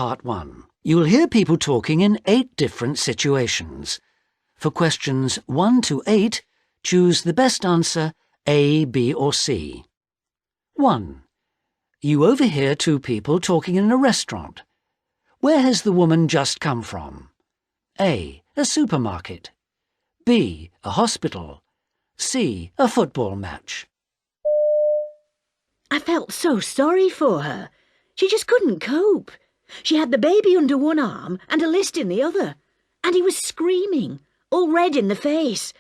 Part 1. You'll hear people talking in 8 different situations. For questions 1 to 8, choose the best answer A, B or C. 1. You overhear 2 people talking in a restaurant. Where has the woman just come from? A. A supermarket. B. A hospital. C. A football match. I felt so sorry for her. She just couldn't cope. She had the baby under one arm and a list in the other. And he was screaming, all red in the face.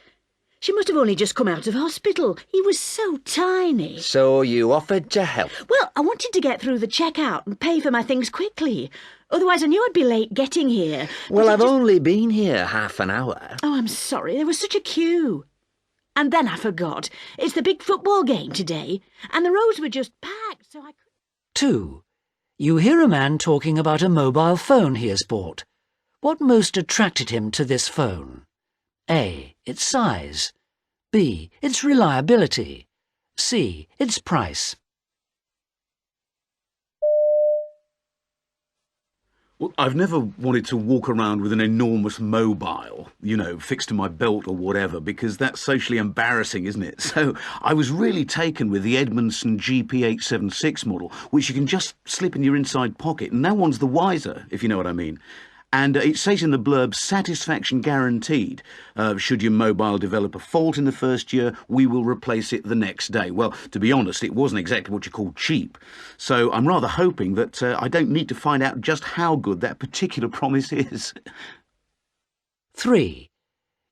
She must have only just come out of hospital. He was so tiny. So you offered to help? Well, I wanted to get through the checkout and pay for my things quickly. Otherwise I knew I'd be late getting here. Well, I've only been here half an hour. Oh, I'm sorry. There was such a queue. And then I forgot. It's the big football game today, and the roads were just packed, so I couldn't... 2. You hear a man talking about a mobile phone he has bought. What most attracted him to this phone? A. Its size. B. Its reliability. C. Its price. Well, I've never wanted to walk around with an enormous mobile, fixed to my belt or whatever, because that's socially embarrassing, isn't it? So I was really taken with the Edmondson GP876 model, which you can just slip in your inside pocket, and no one's the wiser, if you know what I mean. And it says in the blurb, satisfaction guaranteed. Should your mobile develop a fault in the first year, we will replace it the next day. Well, to be honest, it wasn't exactly what you call cheap. So I'm rather hoping that I don't need to find out just how good that particular promise is. 3.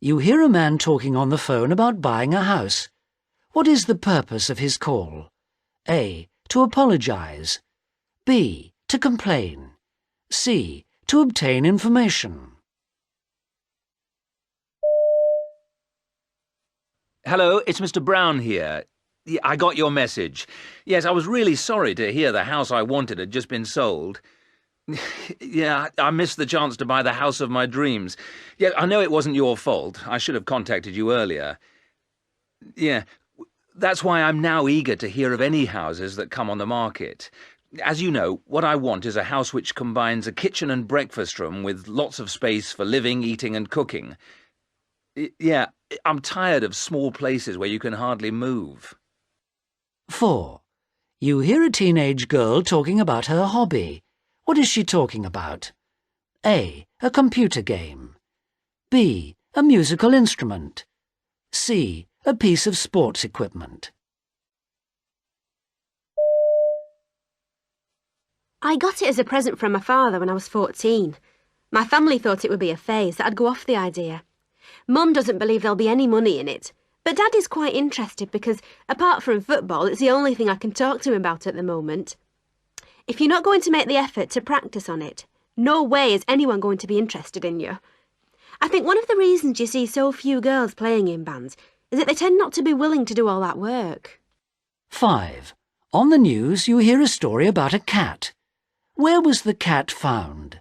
You hear a man talking on the phone about buying a house. What is the purpose of his call? A. To apologise. B. To complain. C. To obtain information. Hello, it's Mr. Brown here. I got your message. Yes, I was really sorry to hear the house I wanted had just been sold. Yeah, I missed the chance to buy the house of my dreams. Yeah, I know it wasn't your fault. I should have contacted you earlier. Yeah, that's why I'm now eager to hear of any houses that come on the market. As you know, what I want is a house which combines a kitchen and breakfast room with lots of space for living, eating and cooking. Yeah, I'm tired of small places where you can hardly move. 4. You hear a teenage girl talking about her hobby. What is she talking about? A. A computer game. B. A musical instrument. C. A piece of sports equipment. I got it as a present from my father when I was 14. My family thought it would be a phase, that I'd go off the idea. Mum doesn't believe there'll be any money in it, but Dad is quite interested because, apart from football, it's the only thing I can talk to him about at the moment. If you're not going to make the effort to practice on it, no way is anyone going to be interested in you. I think one of the reasons you see so few girls playing in bands is that they tend not to be willing to do all that work. 5. On the news you hear a story about a cat. Where was the cat found?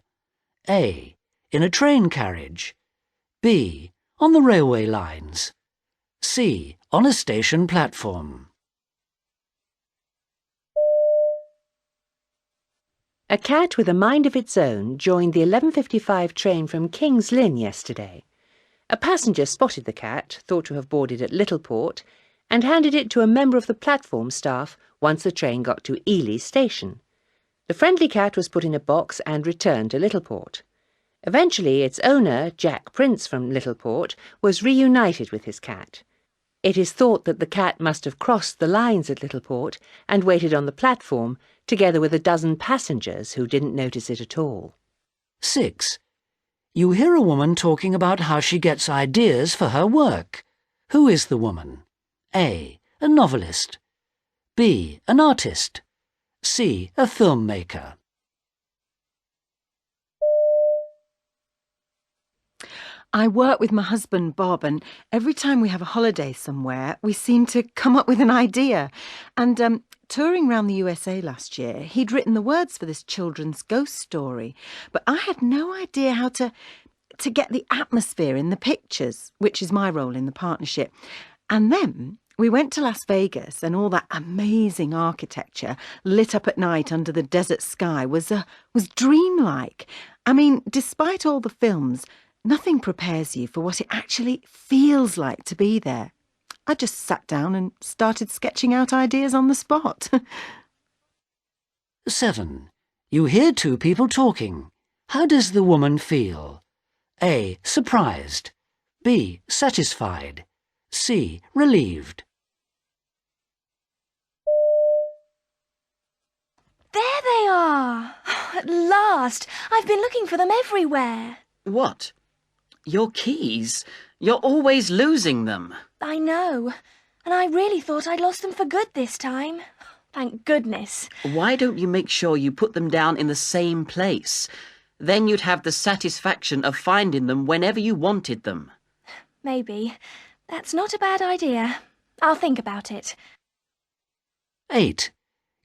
A. In a train carriage. B. On the railway lines. C. On a station platform. A cat with a mind of its own joined the 11:55 train from King's Lynn yesterday. A passenger spotted the cat, thought to have boarded at Littleport, and handed it to a member of the platform staff once the train got to Ely station. The friendly cat was put in a box and returned to Littleport. Eventually, its owner, Jack Prince from Littleport, was reunited with his cat. It is thought that the cat must have crossed the lines at Littleport and waited on the platform, together with a dozen passengers who didn't notice it at all. 6. You hear a woman talking about how she gets ideas for her work. Who is the woman? A. A novelist. B. An artist. C. A filmmaker. I work with my husband, Bob, and every time we have a holiday somewhere, we seem to come up with an idea. And touring around the USA last year, he'd written the words for this children's ghost story, but I had no idea how to get the atmosphere in the pictures, which is my role in the partnership. And then We went to Las Vegas and all that amazing architecture lit up at night under the desert sky was dreamlike. I mean, despite all the films, nothing prepares you for what it actually feels like to be there. I just sat down and started sketching out ideas on the spot. 7. You hear two people talking. How does the woman feel? A. Surprised. B. Satisfied. C. Relieved. There they are! At last! I've been looking for them everywhere. What? Your keys? You're always losing them. I know. And I really thought I'd lost them for good this time. Thank goodness. Why don't you make sure you put them down in the same place? Then you'd have the satisfaction of finding them whenever you wanted them. Maybe. That's not a bad idea. I'll think about it. 8.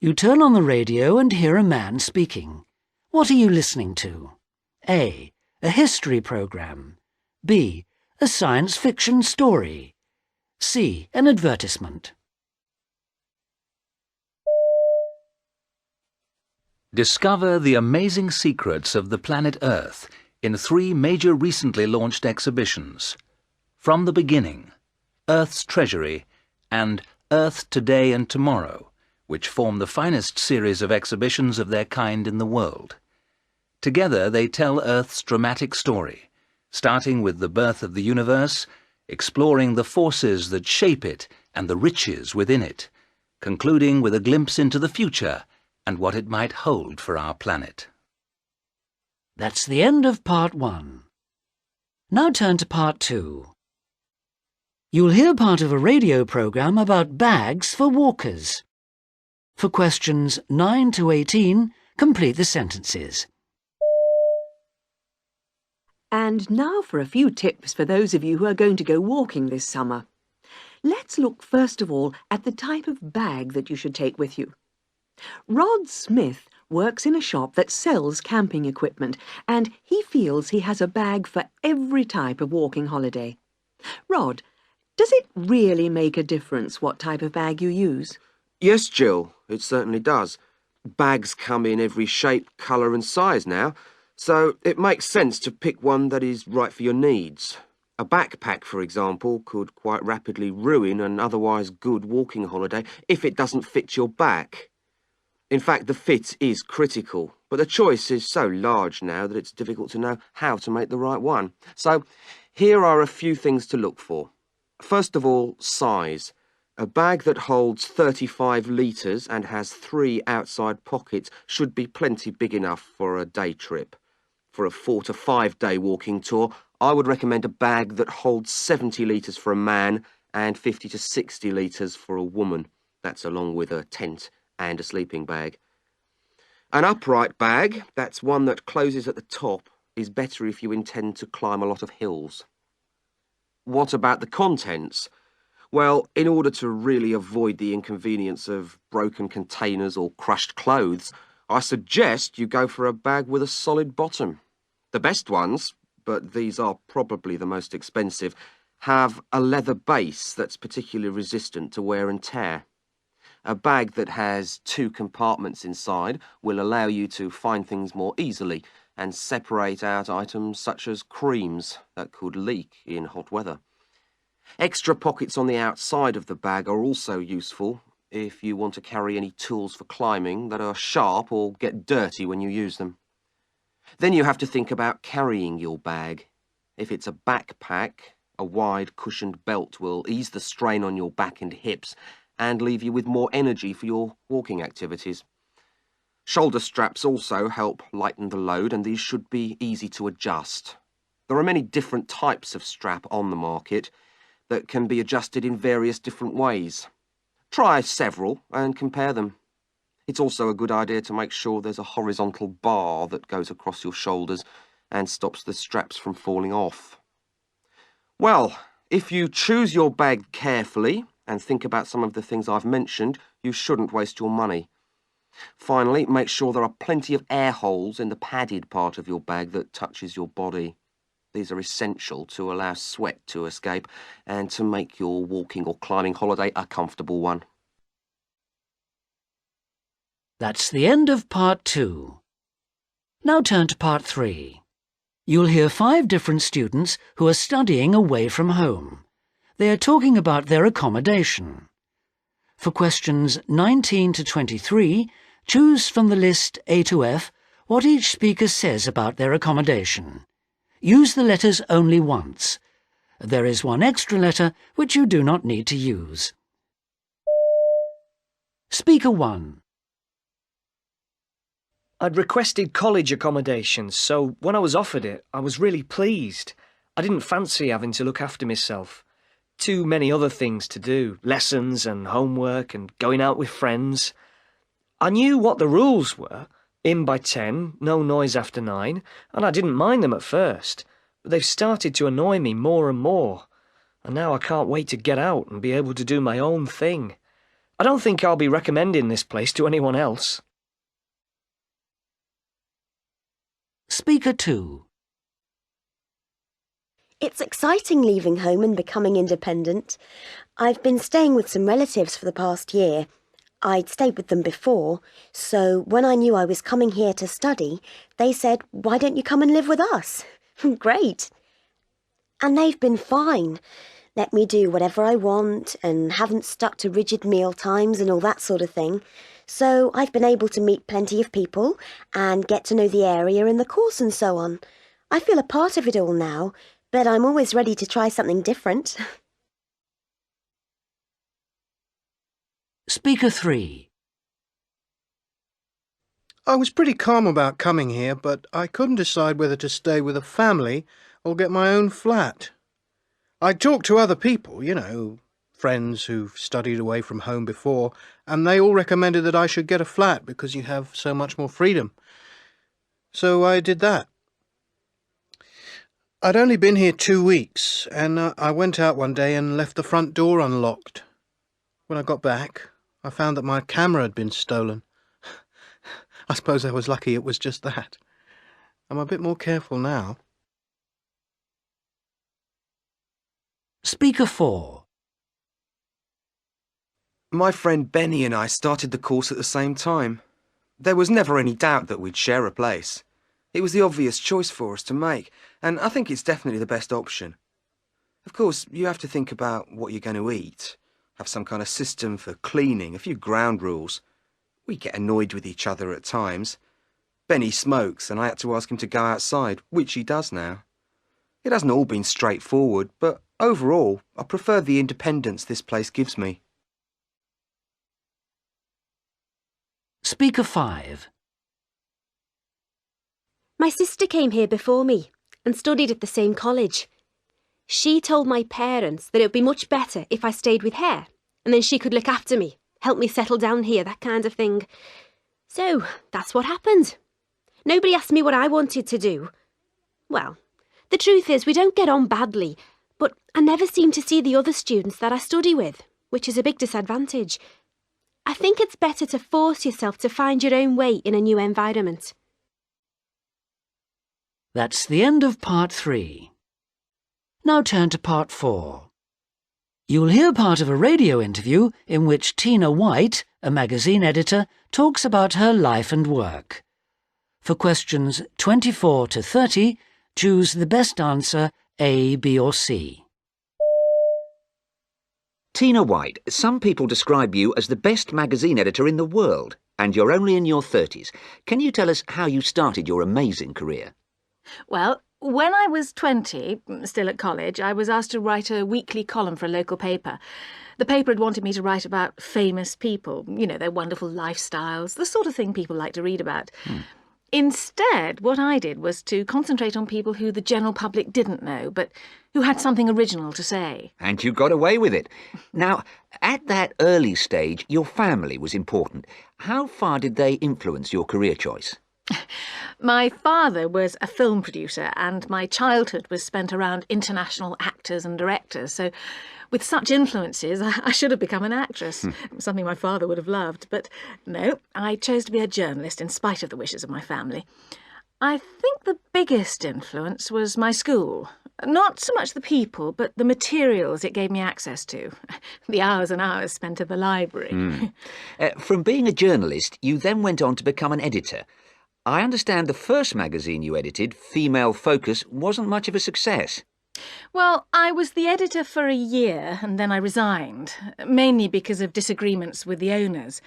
You turn on the radio and hear a man speaking. What are you listening to? A. A history program. B. A science fiction story. C. An advertisement. Discover the amazing secrets of the planet Earth in 3 major recently launched exhibitions. From the Beginning, Earth's Treasury, and Earth Today and Tomorrow, which form the finest series of exhibitions of their kind in the world. Together they tell Earth's dramatic story, starting with the birth of the universe, exploring the forces that shape it and the riches within it, concluding with a glimpse into the future and what it might hold for our planet. That's the end of part 1. Now turn to part 2. You'll hear part of a radio program about bags for walkers. For questions 9 to 18, complete the sentences. And now for a few tips for those of you who are going to go walking this summer. Let's look first of all at the type of bag that you should take with you. Rod Smith works in a shop that sells camping equipment, and he feels he has a bag for every type of walking holiday. Rod, does it really make a difference what type of bag you use? Yes, Jill, it certainly does. Bags come in every shape, colour and size now, so it makes sense to pick one that is right for your needs. A backpack, for example, could quite rapidly ruin an otherwise good walking holiday if it doesn't fit your back. In fact, the fit is critical, but the choice is so large now that it's difficult to know how to make the right one. So, here are a few things to look for. First of all, size. A bag that holds 35 litres and has 3 outside pockets should be plenty big enough for a day trip. For a 4 to 5 day walking tour, I would recommend a bag that holds 70 litres for a man and 50 to 60 litres for a woman. That's along with a tent and a sleeping bag. An upright bag, that's one that closes at the top, is better if you intend to climb a lot of hills. What about the contents? Well, in order to really avoid the inconvenience of broken containers or crushed clothes, I suggest you go for a bag with a solid bottom. The best ones, but these are probably the most expensive, have a leather base that's particularly resistant to wear and tear. A bag that has 2 compartments inside will allow you to find things more easily and separate out items such as creams that could leak in hot weather. Extra pockets on the outside of the bag are also useful if you want to carry any tools for climbing that are sharp or get dirty when you use them. Then you have to think about carrying your bag. If it's a backpack, a wide cushioned belt will ease the strain on your back and hips and leave you with more energy for your walking activities. Shoulder straps also help lighten the load, and these should be easy to adjust. There are many different types of strap on the market that can be adjusted in various different ways. Try several and compare them. It's also a good idea to make sure there's a horizontal bar that goes across your shoulders and stops the straps from falling off. Well, if you choose your bag carefully and think about some of the things I've mentioned, you shouldn't waste your money. Finally, make sure there are plenty of air holes in the padded part of your bag that touches your body. These are essential to allow sweat to escape and to make your walking or climbing holiday a comfortable one. That's the end of part 2. Now turn to part 3. You'll hear 5 different students who are studying away from home. They are talking about their accommodation. For questions 19 to 23, choose from the list A to F what each speaker says about their accommodation. Use the letters only once. There is one extra letter which you do not need to use. Speaker 1. I'd requested college accommodation, so when I was offered it, I was really pleased. I didn't fancy having to look after myself. Too many other things to do, lessons and homework and going out with friends. I knew what the rules were. In by 10, no noise after 9, and I didn't mind them at first. But they've started to annoy me more and more. And now I can't wait to get out and be able to do my own thing. I don't think I'll be recommending this place to anyone else. Speaker 2. It's exciting leaving home and becoming independent. I've been staying with some relatives for the past year. I'd stayed with them before, so when I knew I was coming here to study, they said, "Why don't you come and live with us?" Great. And they've been fine. Let me do whatever I want and haven't stuck to rigid meal times and all that sort of thing. So I've been able to meet plenty of people and get to know the area and the course and so on. I feel a part of it all now, but I'm always ready to try something different. Speaker 3. I was pretty calm about coming here, but I couldn't decide whether to stay with a family or get my own flat. I talked to other people, you know, friends who've studied away from home before, and they all recommended that I should get a flat because you have so much more freedom. So I did that. I'd only been here 2 weeks, and I went out one day and left the front door unlocked. When I got back, I found that my camera had been stolen. I suppose I was lucky it was just that. I'm a bit more careful now. Speaker 4. My friend Benny and I started the course at the same time. There was never any doubt that we'd share a place. It was the obvious choice for us to make, and I think it's definitely the best option. Of course, you have to think about what you're going to eat, have some kind of system for cleaning, a few ground rules. We get annoyed with each other at times. Benny smokes, and I had to ask him to go outside, which he does now. It hasn't all been straightforward, but overall, I prefer the independence this place gives me. Speaker 5. My sister came here before me and studied at the same college. She told my parents that it would be much better if I stayed with her, and then she could look after me, help me settle down here, that kind of thing. So, that's what happened. Nobody asked me what I wanted to do. Well, the truth is we don't get on badly, but I never seem to see the other students that I study with, which is a big disadvantage. I think it's better to force yourself to find your own way in a new environment. That's the end of part 3. Now turn to part 4. You'll hear part of a radio interview in which Tina White, a magazine editor, talks about her life and work. For questions 24 to 30, choose the best answer A, B or C. Tina White, some people describe you as the best magazine editor in the world, and you're only in your 30s. Can you tell us how you started your amazing career? Well, when I was 20, still at college, I was asked to write a weekly column for a local paper. The paper had wanted me to write about famous people, you know, their wonderful lifestyles, the sort of thing people like to read about. Instead, what I did was to concentrate on people who the general public didn't know, but who had something original to say. And you got away with it. Now, at that early stage, your family was important. How far did they influence your career choice? My father was a film producer, and my childhood was spent around international actors and directors, so with such influences, I should have become an actress, something my father would have loved. But no, I chose to be a journalist in spite of the wishes of my family. I think the biggest influence was my school. Not so much the people, but the materials it gave me access to. The hours and hours spent at the library. From being a journalist, you then went on to become an editor. I understand the first magazine you edited, Female Focus, wasn't much of a success. Well, I was the editor for a year and then I resigned, mainly because of disagreements with the owners.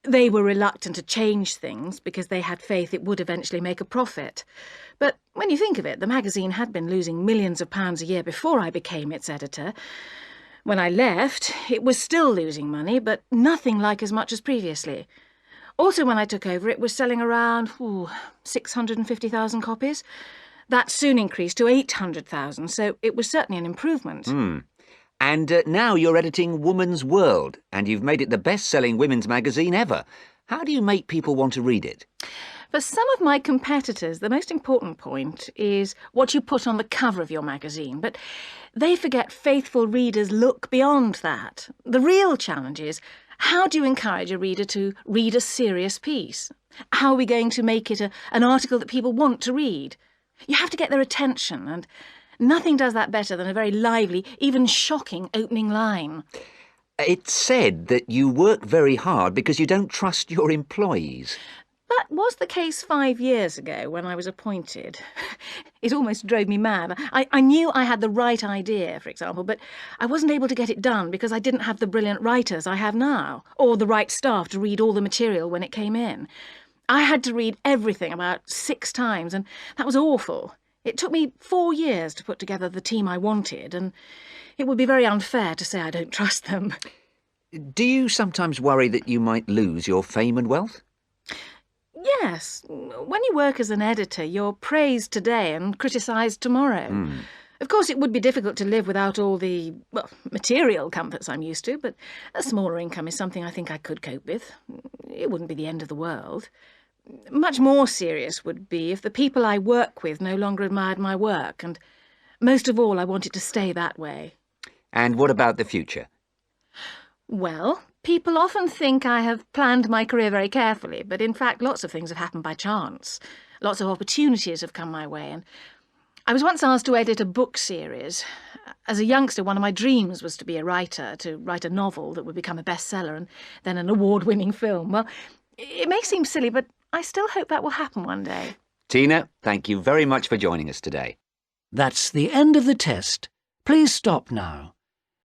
They were reluctant to change things because they had faith it would eventually make a profit. But when you think of it, the magazine had been losing millions of pounds a year before I became its editor. When I left, it was still losing money, but nothing like as much as previously. Also, when I took over, it was selling around 650,000 copies. That soon increased to 800,000, so it was certainly an improvement. And now you're editing Woman's World, and you've made it the best-selling women's magazine ever. How do you make people want to read it? For some of my competitors, the most important point is what you put on the cover of your magazine, but they forget faithful readers look beyond that. The real challenge is, how do you encourage a reader to read a serious piece? How are we going to make it an article that people want to read? You have to get their attention, and nothing does that better than a very lively, even shocking opening line. It's said that you work very hard because you don't trust your employees. That was the case 5 years ago when I was appointed. It almost drove me mad. I knew I had the right idea, for example, but I wasn't able to get it done because I didn't have the brilliant writers I have now, or the right staff to read all the material when it came in. I had to read everything about 6 times, and that was awful. It took me 4 years to put together the team I wanted, and it would be very unfair to say I don't trust them. Do you sometimes worry that you might lose your fame and wealth? Yes. When you work as an editor, you're praised today and criticised tomorrow. Of course, it would be difficult to live without all the, material comforts I'm used to, but a smaller income is something I think I could cope with. It wouldn't be the end of the world. Much more serious would be if the people I work with no longer admired my work, and most of all, I wanted to stay that way. And what about the future? Well, people often think I have planned my career very carefully, but in fact lots of things have happened by chance. Lots of opportunities have come my way, and I was once asked to edit a book series. As a youngster, one of my dreams was to be a writer, to write a novel that would become a bestseller and then an award-winning film. Well, it may seem silly, but I still hope that will happen one day. Tina, thank you very much for joining us today. That's the end of the test. Please stop now.